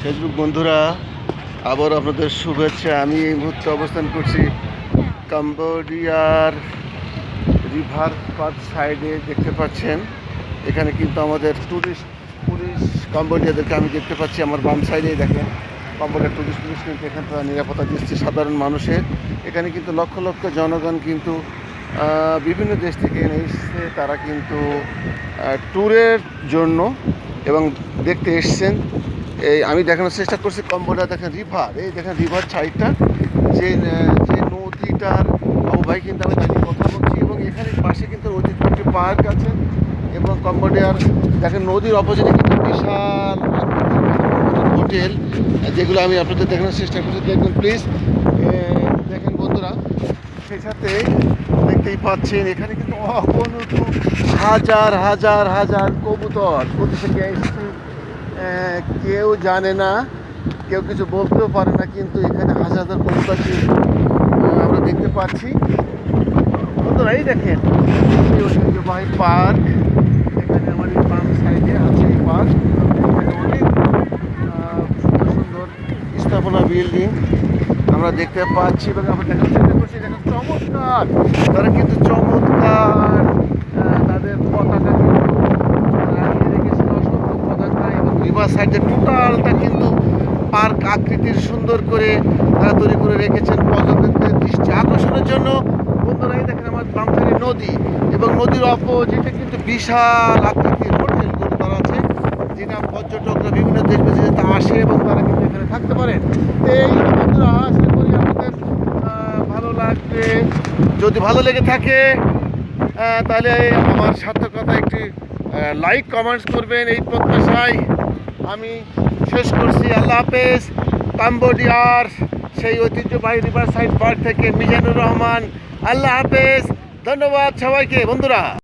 Facebook বন্ধুরা, আবার আপনাদের শুভেচ্ছা। আমি এই মুহূর্তে অবস্থান করছি কম্বোডিয়ার রিভার পার্ক সাইডে। দেখতে পাচ্ছেন এখানে কিন্তু আমাদের পুলিশ কম্বোডিয়াদেরকে আমি দেখতে পাচ্ছি। আমার বাম সাইডেই দেখেন কম্বোডিয়ার পুলিশ কিন্তু এখানে তারা নিরাপত্তা দিচ্ছে সাধারণ মানুষের। এখানে কিন্তু লক্ষ লক্ষ জনগণ কিন্তু বিভিন্ন দেশ থেকে এসছে, তারা কিন্তু ট্যুরের জন্য এবং দেখতে এসছেন। এই আমি দেখানোর চেষ্টা করছি কম্বোডিয়া। দেখেন রিভার, এই দেখেন রিভার সাইডটা, যে নদীটার ভাই কিন্তু আমি দাঁড়িয়ে কথা বলছি এবং এখানে পাশে কিন্তু ঐতিহ্য একটি পার্ক আছে। এবং কম্বোডিয়ার দেখেন নদীর অপোজিটে কিন্তু বিশাল হোটেল, যেগুলো আমি আপনাদের দেখানোর চেষ্টা করছি। দেখবেন প্লিজ, দেখেন বন্ধুরা। সেই সাথে দেখতেই পাচ্ছেন এখানে কিন্তু অগণিত হাজার হাজার হাজার কবুতর কোথা থেকে এসছে কেউ জানে না, কেউ কিছু বলতেও পারে না, কিন্তু এখানে হাজার হাজার কবুতরকে আমরা দেখতে পাচ্ছি। বন্ধুরা এই দেখেন এই ঐতিহ্যবাহী পার্ক, এখানে আমাদের বাম সাইডে আছে এই পার্ক। অনেক সুন্দর সুন্দর স্থাপনা বিল্ডিং আমরা দেখতে পাচ্ছি এবং আমরা দেখার চেষ্টা করছি। দেখেন চমৎকার, তারা কিন্তু চমৎকার তাদের পতাকা লাগিয়ে রেখেছিল, অসংখ্য পতাকা। এবং রিভার সাইডে টোটালটা কিন্তু পার্ক আকৃতির সুন্দর করে তারা তৈরি করে রেখেছেন পর্যটকদের দৃষ্টি আকর্ষণের জন্য। বন্ধুরা এই দেখেন আমার বাম সাইডে নদী এবং নদীর অপোজিটে কিন্তু বিশাল আকৃতির হোটেলগুলো তারা আছে, যেটা পর্যটকরা বিভিন্ন দেশ বিদেশে আসে এবং তারা কিন্তু এখানে থাকতে পারে। এই বন্ধুরা আশা করি আপনাদের ভালো লাগবে। যদি ভালো লেগে থাকে তাহলে আমার সার্থকতা একটি লাইক কমেন্টস করবেন, এই প্রত্যাশায় আমি শেষ করছি। আল্লাহ হাফেজ। কম্বোডিয়ার সেই ঐতিহ্যবাহী রিভার সাইড পার্ক থেকে মিজানুর রহমান। আল্লাহ হাফেজ, ধন্যবাদ সবাইকে বন্ধুরা।